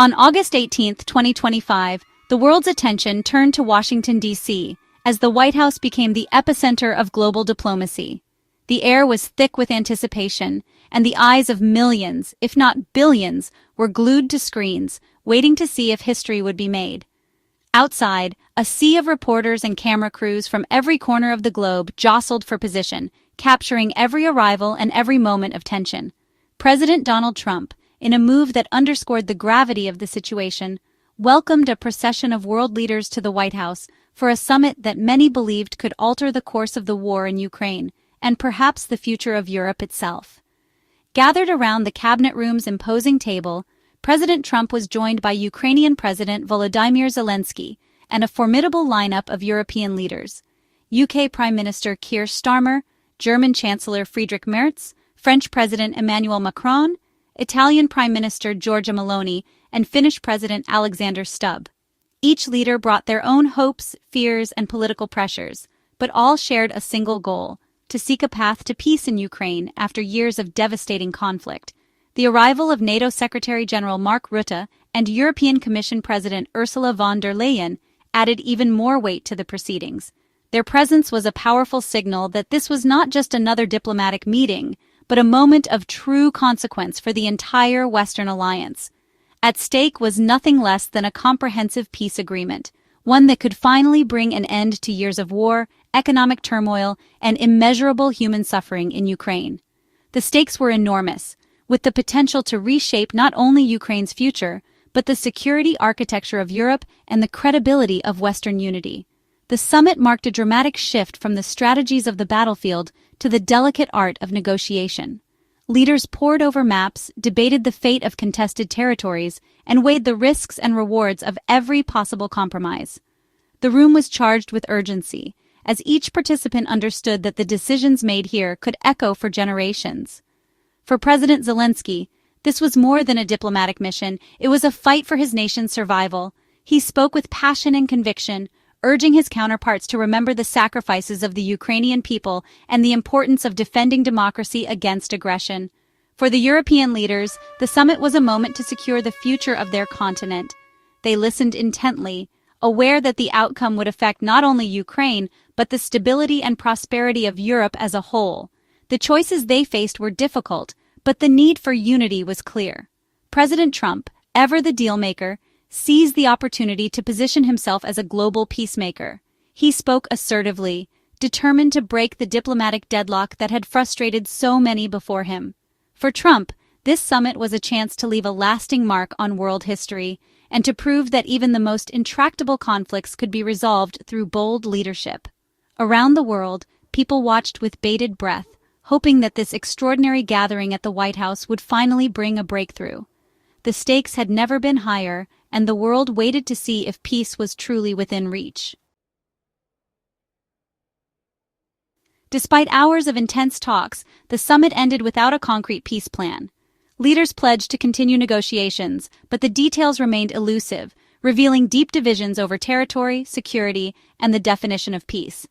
On August 18, 2025, the world's attention turned to Washington, D.C., as the White House became the epicenter of global diplomacy. The air was thick with anticipation, and the eyes of millions, if not billions, were glued to screens, waiting to see if history would be made. Outside, a sea of reporters and camera crews from every corner of the globe jostled for position, capturing every arrival and every moment of tension. President Donald Trump, in a move that underscored the gravity of the situation, welcomed a procession of world leaders to the White House for a summit that many believed could alter the course of the war in Ukraine and perhaps the future of Europe itself. Gathered around the cabinet room's imposing table, President Trump was joined by Ukrainian President Volodymyr Zelensky and a formidable lineup of European leaders: UK Prime Minister Keir Starmer, German Chancellor Friedrich Merz, French President Emmanuel Macron, Italian Prime Minister Giorgia Meloni, and Finnish President Alexander Stubb. Each leader brought their own hopes, fears, and political pressures, but all shared a single goal: to seek a path to peace in Ukraine after years of devastating conflict. The arrival of NATO Secretary-General Mark Rutte and European Commission President Ursula von der Leyen added even more weight to the proceedings. Their presence was a powerful signal that this was not just another diplomatic meeting, but a moment of true consequence for the entire Western alliance. At stake was nothing less than a comprehensive peace agreement, one that could finally bring an end to years of war, economic turmoil, and immeasurable human suffering in Ukraine. The stakes were enormous, with the potential to reshape not only Ukraine's future, but the security architecture of Europe and the credibility of Western unity. The summit marked a dramatic shift from the strategies of the battlefield to the delicate art of negotiation. Leaders pored over maps, debated the fate of contested territories, and weighed the risks and rewards of every possible compromise. The room was charged with urgency, as each participant understood that the decisions made here could echo for generations. For President Zelensky, this was more than a diplomatic mission. It was a fight for his nation's survival. He spoke with passion and conviction, urging his counterparts to remember the sacrifices of the Ukrainian people and the importance of defending democracy against aggression. For the European leaders, the summit was a moment to secure the future of their continent. They listened intently, aware that the outcome would affect not only Ukraine, but the stability and prosperity of Europe as a whole. The choices they faced were difficult, but the need for unity was clear. President Trump, ever the deal-maker, seized the opportunity to position himself as a global peacemaker. He spoke assertively, determined to break the diplomatic deadlock that had frustrated so many before him. For Trump, this summit was a chance to leave a lasting mark on world history and to prove that even the most intractable conflicts could be resolved through bold leadership. Around the world, people watched with bated breath, hoping that this extraordinary gathering at the White House would finally bring a breakthrough. The stakes had never been higher, and the world waited to see if peace was truly within reach. Despite hours of intense talks, the summit ended without a concrete peace plan. Leaders pledged to continue negotiations, but the details remained elusive, revealing deep divisions over territory, security, and the definition of peace.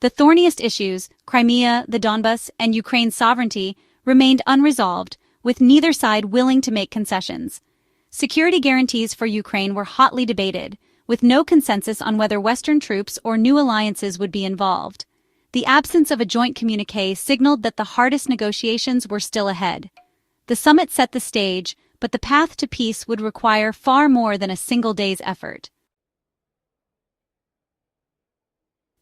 The thorniest issues, Crimea, the Donbas, and Ukraine's sovereignty, remained unresolved, with neither side willing to make concessions. Security guarantees for Ukraine were hotly debated, with no consensus on whether Western troops or new alliances would be involved. The absence of a joint communiqué signaled that the hardest negotiations were still ahead. The summit set the stage, but the path to peace would require far more than a single day's effort.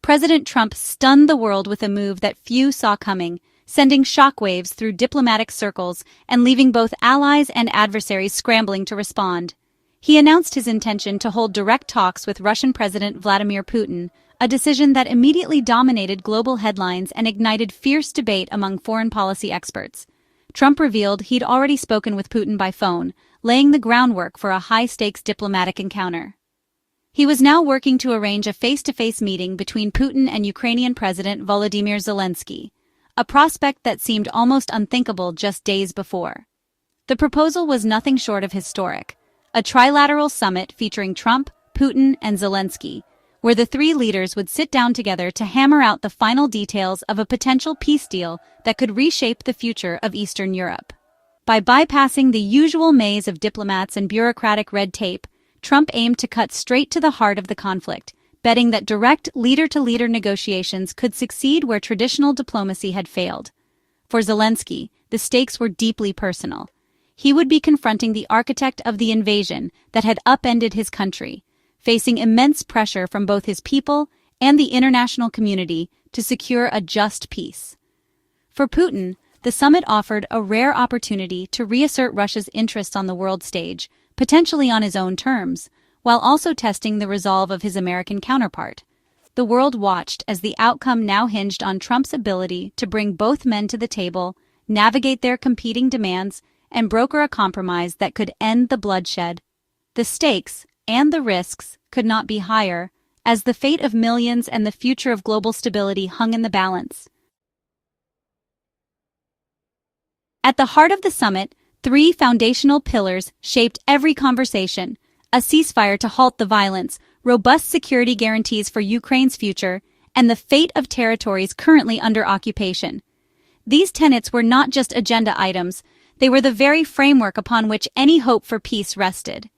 President Trump stunned the world with a move that few saw coming, sending shockwaves through diplomatic circles and leaving both allies and adversaries scrambling to respond. He announced his intention to hold direct talks with Russian President Vladimir Putin, a decision that immediately dominated global headlines and ignited fierce debate among foreign policy experts. Trump revealed he'd already spoken with Putin by phone, laying the groundwork for a high-stakes diplomatic encounter. He was now working to arrange a face-to-face meeting between Putin and Ukrainian President Volodymyr Zelensky, a prospect that seemed almost unthinkable just days before. The proposal was nothing short of historic: a trilateral summit featuring Trump, Putin, and Zelensky, where the three leaders would sit down together to hammer out the final details of a potential peace deal that could reshape the future of Eastern Europe. By bypassing the usual maze of diplomats and bureaucratic red tape, Trump aimed to cut straight to the heart of the conflict, betting that direct leader-to-leader negotiations could succeed where traditional diplomacy had failed. For Zelensky, the stakes were deeply personal. He would be confronting the architect of the invasion that had upended his country, facing immense pressure from both his people and the international community to secure a just peace. For Putin, the summit offered a rare opportunity to reassert Russia's interests on the world stage, potentially on his own terms, while also testing the resolve of his American counterpart. The world watched as the outcome now hinged on Trump's ability to bring both men to the table, navigate their competing demands, and broker a compromise that could end the bloodshed. The stakes, and the risks, could not be higher, as the fate of millions and the future of global stability hung in the balance. At the heart of the summit, three foundational pillars shaped every conversation: a ceasefire to halt the violence, robust security guarantees for Ukraine's future, and the fate of territories currently under occupation. These tenets were not just agenda items, they were the very framework upon which any hope for peace rested.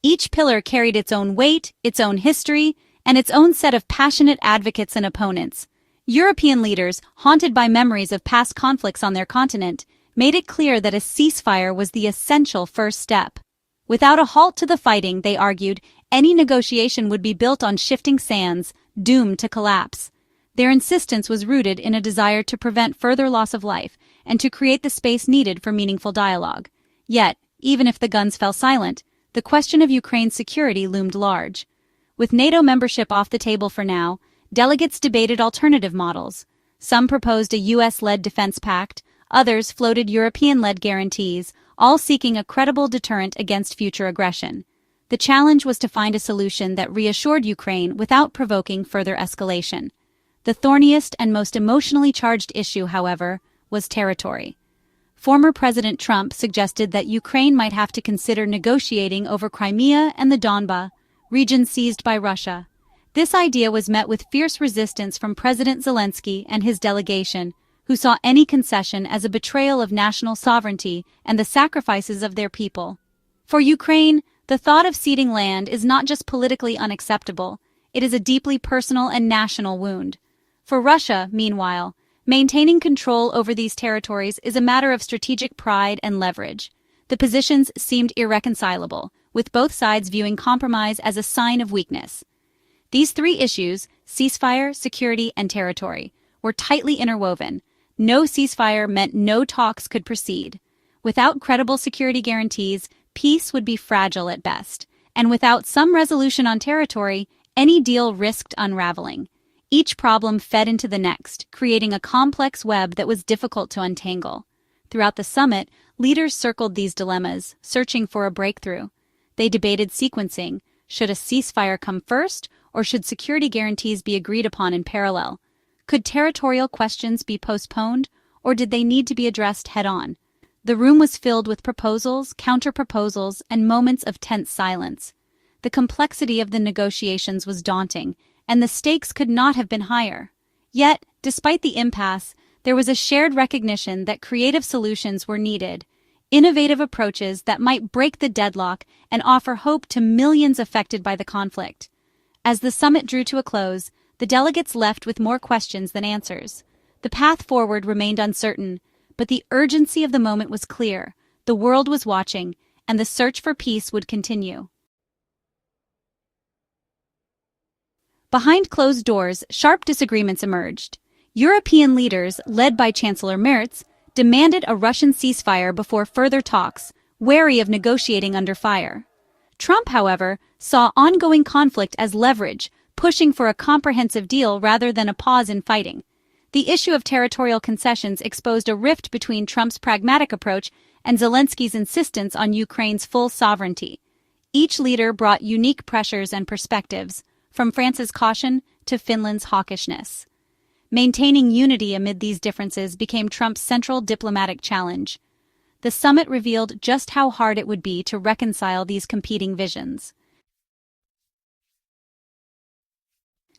Each pillar carried its own weight, its own history, and its own set of passionate advocates and opponents. European leaders, haunted by memories of past conflicts on their continent, made it clear that a ceasefire was the essential first step. Without a halt to the fighting, they argued, any negotiation would be built on shifting sands, doomed to collapse. Their insistence was rooted in a desire to prevent further loss of life and to create the space needed for meaningful dialogue. Yet, even if the guns fell silent, the question of Ukraine's security loomed large. With NATO membership off the table for now, delegates debated alternative models. Some proposed a US-led defense pact, others floated European-led guarantees, all seeking a credible deterrent against future aggression. The challenge was to find a solution that reassured Ukraine without provoking further escalation. The thorniest and most emotionally charged issue, however, was territory. Former President Trump suggested that Ukraine might have to consider negotiating over Crimea and the Donbas, regions seized by Russia. This idea was met with fierce resistance from President Zelensky and his delegation, who saw any concession as a betrayal of national sovereignty and the sacrifices of their people. For Ukraine, the thought of ceding land is not just politically unacceptable, it is a deeply personal and national wound. For Russia, meanwhile, maintaining control over these territories is a matter of strategic pride and leverage. The positions seemed irreconcilable, with both sides viewing compromise as a sign of weakness. These three issues, ceasefire, security, and territory, were tightly interwoven. No ceasefire meant no talks could proceed. Without credible security guarantees, peace would be fragile at best, and without some resolution on territory, any deal risked unraveling. Each problem fed into the next, creating a complex web that was difficult to untangle. Throughout the summit, leaders circled these dilemmas, searching for a breakthrough. They debated sequencing. Should a ceasefire come first, or should security guarantees be agreed upon in parallel? Could territorial questions be postponed, or did they need to be addressed head-on? The room was filled with proposals, counter-proposals, and moments of tense silence. The complexity of the negotiations was daunting, and the stakes could not have been higher. Yet, despite the impasse, there was a shared recognition that creative solutions were needed, innovative approaches that might break the deadlock and offer hope to millions affected by the conflict. As the summit drew to a close, the delegates left with more questions than answers. The path forward remained uncertain, but the urgency of the moment was clear. The world was watching, and the search for peace would continue. Behind closed doors, sharp disagreements emerged. European leaders, led by Chancellor Merz, demanded a Russian ceasefire before further talks, wary of negotiating under fire. Trump, however, saw ongoing conflict as leverage, pushing for a comprehensive deal rather than a pause in fighting. The issue of territorial concessions exposed a rift between Trump's pragmatic approach and Zelensky's insistence on Ukraine's full sovereignty. Each leader brought unique pressures and perspectives, from France's caution to Finland's hawkishness. Maintaining unity amid these differences became Trump's central diplomatic challenge. The summit revealed just how hard it would be to reconcile these competing visions.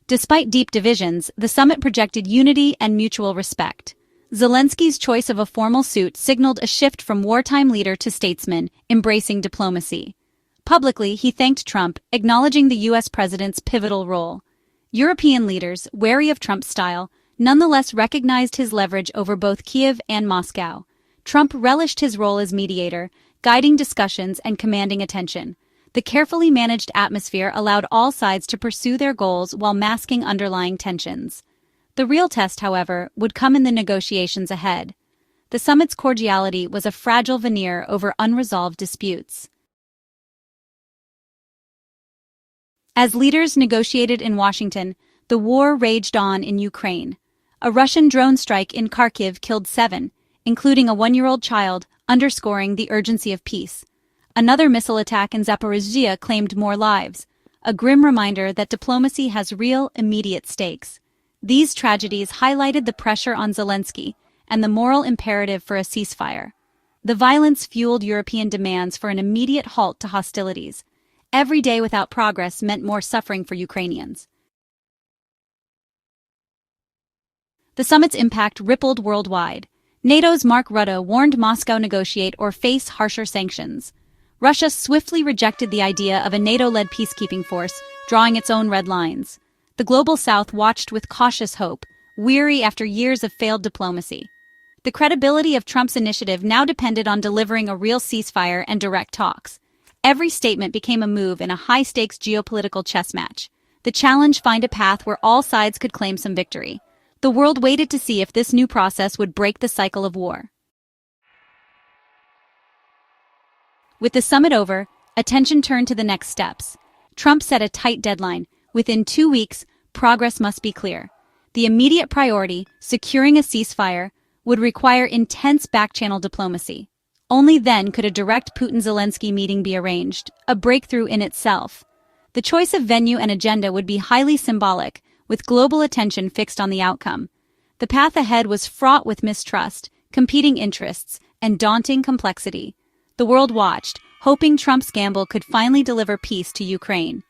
Despite deep divisions, the summit projected unity and mutual respect. Zelensky's choice of a formal suit signaled a shift from wartime leader to statesman, embracing diplomacy. Publicly, he thanked Trump, acknowledging the U.S. president's pivotal role. European leaders, wary of Trump's style, nonetheless recognized his leverage over both Kiev and Moscow. Trump relished his role as mediator, guiding discussions and commanding attention. The carefully managed atmosphere allowed all sides to pursue their goals while masking underlying tensions. The real test, however, would come in the negotiations ahead. The summit's cordiality was a fragile veneer over unresolved disputes. As leaders negotiated in Washington, the war raged on in Ukraine. A Russian drone strike in Kharkiv killed 7, including a 1-year-old child, underscoring the urgency of peace. Another missile attack in Zaporizhzhia claimed more lives, a grim reminder that diplomacy has real, immediate stakes. These tragedies highlighted the pressure on Zelensky and the moral imperative for a ceasefire. The violence fueled European demands for an immediate halt to hostilities. Every day without progress meant more suffering for Ukrainians. The summit's impact rippled worldwide. NATO's Mark Rutte warned Moscow negotiate or face harsher sanctions. Russia swiftly rejected the idea of a NATO-led peacekeeping force, drawing its own red lines. The global South watched with cautious hope, weary after years of failed diplomacy. The credibility of Trump's initiative now depended on delivering a real ceasefire and direct talks. Every statement became a move in a high-stakes geopolitical chess match. The challenge: find a path where all sides could claim some victory. The world waited to see if this new process would break the cycle of war. With the summit over, attention turned to the next steps. Trump set a tight deadline. Within 2 weeks, progress must be clear. The immediate priority, securing a ceasefire, would require intense back-channel diplomacy. Only then could a direct Putin-Zelensky meeting be arranged, a breakthrough in itself. The choice of venue and agenda would be highly symbolic, with global attention fixed on the outcome. The path ahead was fraught with mistrust, competing interests, and daunting complexity. The world watched, hoping Trump's gamble could finally deliver peace to Ukraine.